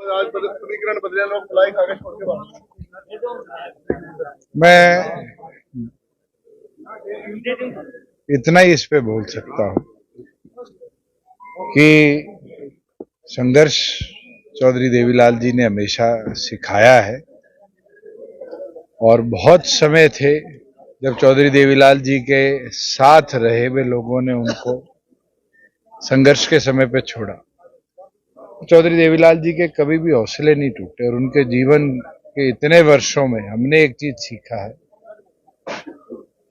आज पृथ्वीकरण बदले लोग बुलाई कागज छोड़ के वापस। मैं इतना ही इस पे बोल सकता हूं कि संघर्ष चौधरी देवीलाल जी ने हमेशा सिखाया है और बहुत समय थे जब चौधरी देवीलाल जी के साथ रहे हुए लोगों ने उनको संघर्ष के समय पे छोड़ा। चौधरी देवीलाल जी के कभी भी हौसले नहीं टूटे और उनके जीवन के इतने वर्षों में हमने एक चीज सीखा है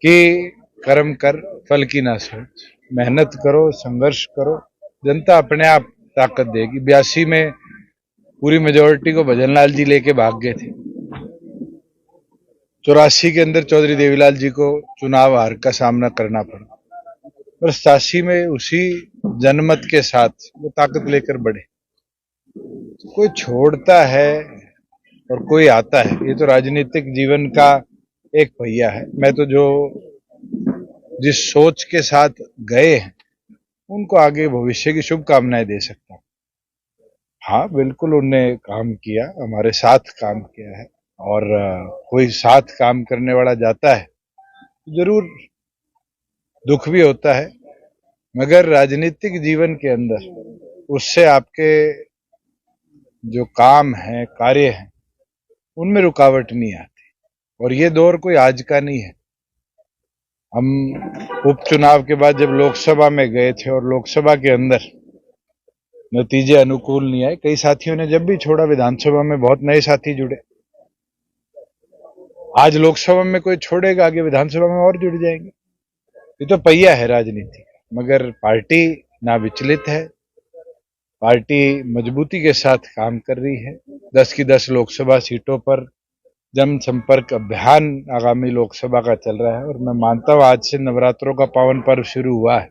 कि कर्म कर फल की ना सोच, मेहनत करो, संघर्ष करो, जनता अपने आप ताकत देगी। 82 में पूरी मेजोरिटी को भजनलाल जी लेके भाग गए थे। 84 के अंदर चौधरी देवीलाल जी को चुनाव हार का सामना करना पड़ा और 87 में उसी जनमत के साथ वो ताकत लेकर बढ़े। कोई छोड़ता है और कोई आता है, ये तो राजनीतिक जीवन का एक पहिया है। मैं तो जो जिस सोच के साथ गए हैं उनको आगे भविष्य की शुभकामनाएं दे सकता हूं। हाँ, बिल्कुल उनने काम किया, हमारे साथ काम किया है और कोई साथ काम करने वाला जाता है जरूर दुख भी होता है, मगर राजनीतिक जीवन के अंदर उससे आपके जो काम है, कार्य है, उनमें रुकावट नहीं आती। और ये दौर कोई आज का नहीं है। हम उपचुनाव के बाद जब लोकसभा में गए थे और लोकसभा के अंदर नतीजे अनुकूल नहीं आए, कई साथियों ने जब भी छोड़ा, विधानसभा में बहुत नए साथी जुड़े। आज लोकसभा में कोई छोड़ेगा, आगे विधानसभा में और जुड़ जाएंगे। ये तो पहिया है राजनीति का। मगर पार्टी ना विचलित है, पार्टी मजबूती के साथ काम कर रही है। 10 की 10 लोकसभा सीटों पर जनसंपर्क अभियान आगामी लोकसभा का चल रहा है और मैं मानता हूं आज से नवरात्रों का पावन पर्व शुरू हुआ है।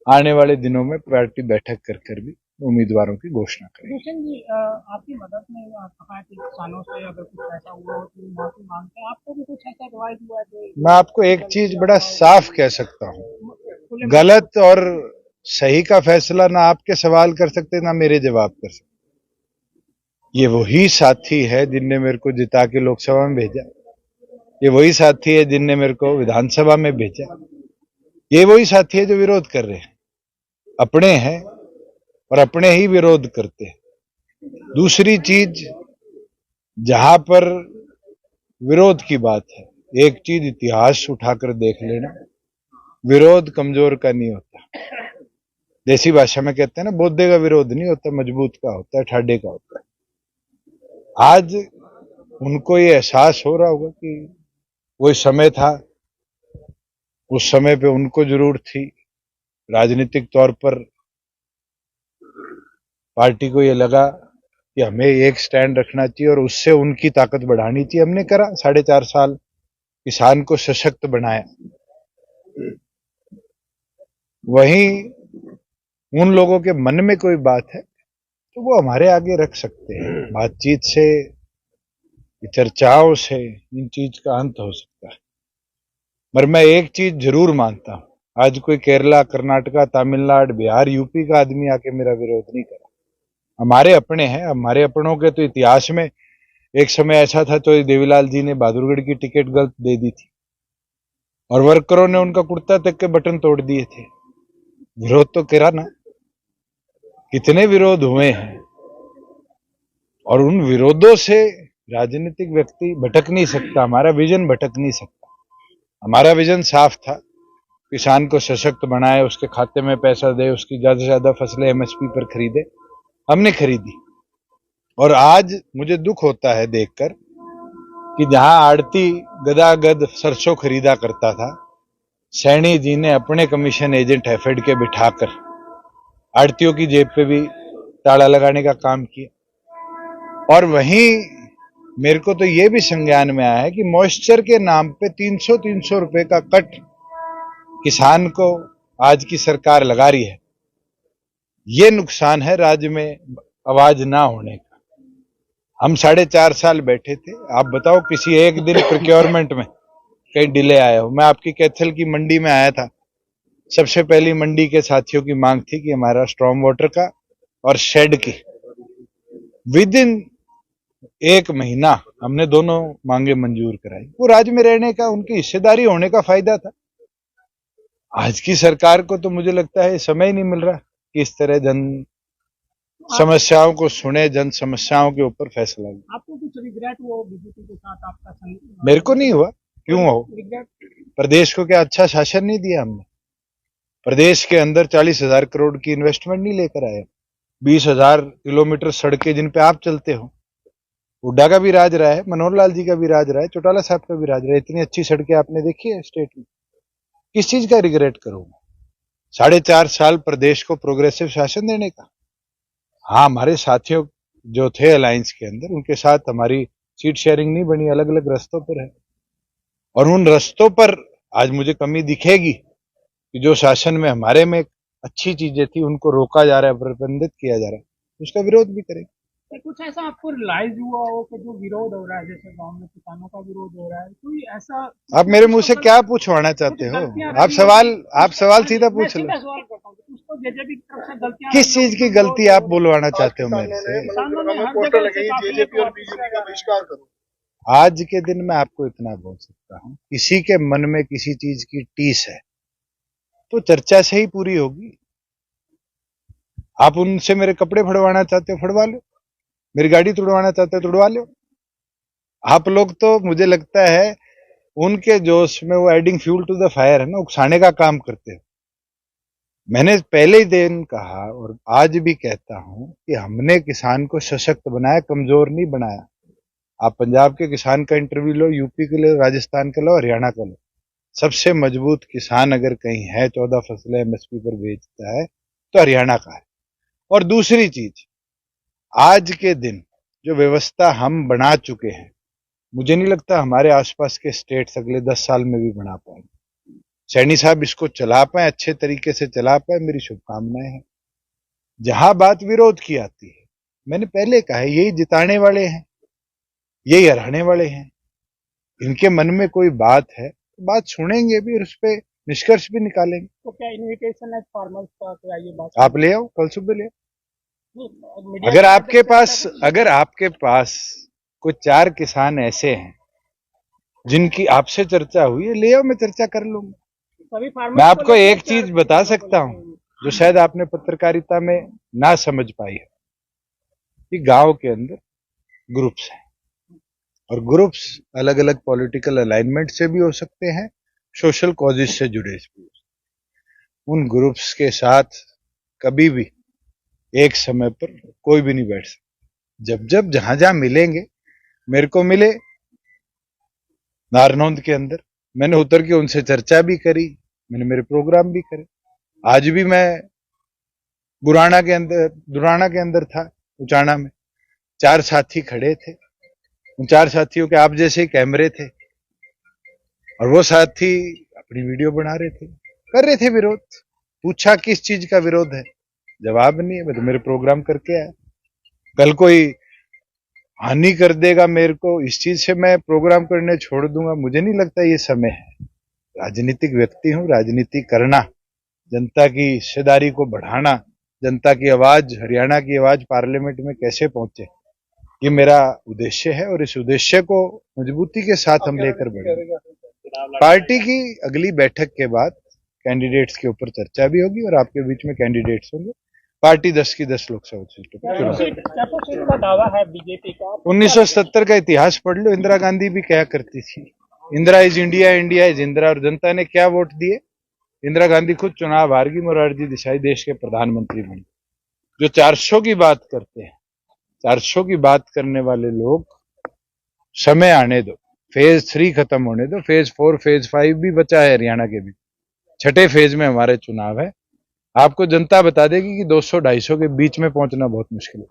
आने वाले दिनों में पार्टी बैठक कर भी उम्मीदवारों की घोषणा करेगी। रोशन जी, आपकी मदद में कहा कि किसानों से अगर कुछ ऐसा हुआ हो तो माफी मांगते हैं, आपको भी कुछ ऐसा एडवाइस हुआ है? मैं आपको एक चीज बड़ा साफ कह सकता हूं, गलत और सही का फैसला ना आपके सवाल कर सकते ना मेरे जवाब कर सकते। ये वही साथी है जिनने मेरे को जिता के लोकसभा में भेजा, ये वही साथी है जिनने मेरे को विधानसभा में भेजा, ये वही साथी है जो विरोध कर रहे हैं। अपने हैं और अपने ही विरोध करते हैं। दूसरी चीज, जहां पर विरोध की बात है, एक चीज इतिहास उठाकर देख लेना, विरोध कमजोर का नहीं होता। देसी भाषा में कहते हैं ना, बोधे का विरोध नहीं होता, मजबूत का होता है, ठाडे का होता है। आज उनको ये एहसास हो रहा होगा कि वो समय था, उस समय पे उनको जरूरत थी। राजनीतिक तौर पर पार्टी को ये लगा कि हमें एक स्टैंड रखना चाहिए और उससे उनकी ताकत बढ़ानी चाहिए। हमने करा, 4.5 साल किसान को सशक्त बनाया। वहीं उन लोगों के मन में कोई बात है तो वो हमारे आगे रख सकते हैं। बातचीत से, चर्चाओं से इन चीज का अंत हो सकता है। पर मैं एक चीज जरूर मानता हूं, आज कोई केरला, कर्नाटका, तमिलनाडु, बिहार, यूपी का आदमी आके मेरा विरोध नहीं करा। हमारे अपने हैं, हमारे अपनों के तो इतिहास में एक समय ऐसा था तो देवीलाल जी ने बहादुरगढ़ की टिकट गलत दे दी थी और वर्करों ने उनका कुर्ता तक के बटन तोड़ दिए थे। विरोध तो करा ना, कितने विरोध हुए हैं और उन विरोधों से राजनीतिक व्यक्ति भटक नहीं सकता, हमारा विजन भटक नहीं सकता। हमारा विजन साफ था, किसान को सशक्त बनाए, उसके खाते में पैसा दे, उसकी ज्यादा से ज्यादा फसलें एमएसपी पर खरीदे। हमने खरीदी और आज मुझे दुख होता है देखकर कि जहां आड़ती गदागद सरसों खरीदा करता था, सैनी जी ने अपने कमीशन एजेंट एफेड के बिठाकर आड़तियों की जेब पे भी ताला लगाने का काम किया। और वहीं मेरे को तो ये भी संज्ञान में आया है कि मॉइस्चर के नाम पे 300 रुपए का कट किसान को आज की सरकार लगा रही है। ये नुकसान है राज्य में आवाज ना होने का। हम 4.5 साल बैठे थे, आप बताओ किसी एक दिन प्रोक्योरमेंट में कहीं डिले आया हो? मैं आपकी कैथल की मंडी में आया था, सबसे पहली मंडी के साथियों की मांग थी कि हमारा स्ट्रॉम वाटर का और शेड की विद इन 1 महीना हमने दोनों मांगे मंजूर कराई। वो राज्य में रहने का, उनकी हिस्सेदारी होने का फायदा था। आज की सरकार को तो मुझे लगता है समय ही नहीं मिल रहा कि इस तरह जन समस्याओं को सुने, जन समस्याओं के ऊपर फैसला ले। आपको कुछ रिग्रेट हुआ बीजेपी के साथ आपका मेरे को नहीं हुआ, क्यों हो? रिग्रेट? प्रदेश को क्या अच्छा शासन नहीं दिया हमने? प्रदेश के अंदर 40,000 करोड़ की इन्वेस्टमेंट नहीं लेकर आए, 20,000 किलोमीटर सड़कें जिन पे आप चलते हो। हुड्डा का भी राज रहा है, मनोहर लाल जी का भी राज रहा है, चौटाला साहब का भी राज रहा है। इतनी अच्छी सड़कें आपने देखी है स्टेट में? किस चीज का रिग्रेट करूंगा? 4.5 साल प्रदेश को प्रोग्रेसिव शासन देने का। हाँ, हमारे साथियों जो थे अलायंस के अंदर, उनके साथ हमारी सीट शेयरिंग नहीं बनी, अलग अलग रस्तों पर है। और उन रस्तों पर आज मुझे कमी दिखेगी कि जो शासन में हमारे में अच्छी चीजें थी उनको रोका जा रहा है, प्रतिबंधित किया जा रहा है, उसका विरोध भी करेंगे। कुछ ऐसा आपको रियलाइज हुआ हो कि जो विरोध हो रहा है, जैसे गांव में किसानों का विरोध हो रहा है, कोई ऐसा आप मेरे मुंह से क्या पूछवाना चाहते हो? आप सवाल सीधा पूछ लो। मैं सवाल करता हूँ कुछ तो जेजेपी की तरफ से गलतियां किस चीज की गलती आप बोलवाना चाहते हो मेरे से? पोस्टर लगाई जेजेपी और बीजेपी का बहिष्कार करो। आज के दिन में आपको इतना बोल सकता हूं, किसी के मन में किसी चीज की टीस है तो चर्चा से ही पूरी होगी। आप उनसे मेरे कपड़े फड़वाना चाहते हो, फड़वा लो। मेरी गाड़ी तुड़वाना चाहते हो, तुड़वा लो। आप लोग तो मुझे लगता है उनके जोश में वो adding fuel to the fire है ना, उकसाने का काम करते हो। मैंने पहले ही दिन कहा और आज भी कहता हूं कि हमने किसान को सशक्त बनाया, कमजोर नहीं बनाया। आप पंजाब के किसान का इंटरव्यू लो, यूपी के लो, राजस्थान का लो, हरियाणा का लो। सबसे मजबूत किसान अगर कहीं है, 14 फसलें एमएसपी पर बेचता है, तो हरियाणा का है। और दूसरी चीज, आज के दिन जो व्यवस्था हम बना चुके हैं, मुझे नहीं लगता हमारे आसपास के स्टेट्स अगले 10 साल में भी बना पाएंगे। सैनी साहब इसको चला पाए, अच्छे तरीके से चला पाए, मेरी शुभकामनाएं हैं। जहां बात विरोध की आती है, मैंने पहले कहा है, यही जिताने वाले हैं, यही हराने वाले हैं। इनके मन में कोई बात है तो बात सुनेंगे भी और उस पर निष्कर्ष भी निकालेंगे। तो क्या इन्विटेशन है फार्मर्स का, क्या ये बात आप ले आओ, कल सुबह ले आओ। मीडिया अगर आपके पास कुछ 4 किसान ऐसे हैं जिनकी आपसे चर्चा हुई है, ले आओ, मैं चर्चा कर लूंगा। सभी फार्मर्स मैं आपको एक चीज बता सकता हूं जो शायद आपने पत्रकारिता में ना समझ पाई है, कि गांव के अंदर ग्रुप्स हैं और ग्रुप्स अलग अलग पॉलिटिकल अलाइनमेंट से भी हो सकते हैं, सोशल कॉजेज से जुड़े भी हो सकते हैं। उन ग्रुप्स के साथ कभी भी एक समय पर कोई भी नहीं बैठ सकता। जब जहां जहां मिलेंगे, मेरे को मिले नारनौंद के अंदर, मैंने उतर के उनसे चर्चा भी करी, मैंने मेरे प्रोग्राम भी करे। आज भी मैं दुराना के अंदर था, उचाना में 4 साथी खड़े थे। उन 4 साथियों के आप जैसे कैमरे थे और वो साथी अपनी वीडियो बना रहे थे, कर रहे थे विरोध। पूछा किस चीज का विरोध है, जवाब नहीं है। मैं तो मेरे प्रोग्राम करके आया। कल कोई हानि कर देगा मेरे को, इस चीज से मैं प्रोग्राम करने छोड़ दूंगा, मुझे नहीं लगता ये समय है। राजनीतिक व्यक्ति हूं, राजनीति करना, जनता की हिस्सेदारी को बढ़ाना, जनता की आवाज, हरियाणा की आवाज पार्लियामेंट में कैसे पहुंचे, ये मेरा उद्देश्य है और इस उद्देश्य को मजबूती के साथ हम लेकर बढ़ेंगे। पार्टी की अगली बैठक के बाद कैंडिडेट्स के ऊपर चर्चा भी होगी और आपके बीच में कैंडिडेट्स होंगे। पार्टी 10 की 10 लोकसभा सीटों पर चुनाव। का दावा है बीजेपी का। 1970 का इतिहास पढ़ लो, इंदिरा गांधी भी क्या करती थी, Indira is India, India is Indira. और जनता ने क्या वोट दिए? इंदिरा गांधी खुद चुनाव हार गई, मोरारजी देसाई देश के प्रधानमंत्री बने। जो 400 की बात करते हैं, 400 की बात करने वाले लोग, समय आने दो, फेज 3 खत्म होने दो, फेज 4 फेज 5 भी बचा है हरियाणा के भी। 6ठे फेज में हमारे चुनाव है। आपको जनता बता देगी कि 200-250 के बीच में पहुंचना बहुत मुश्किल है।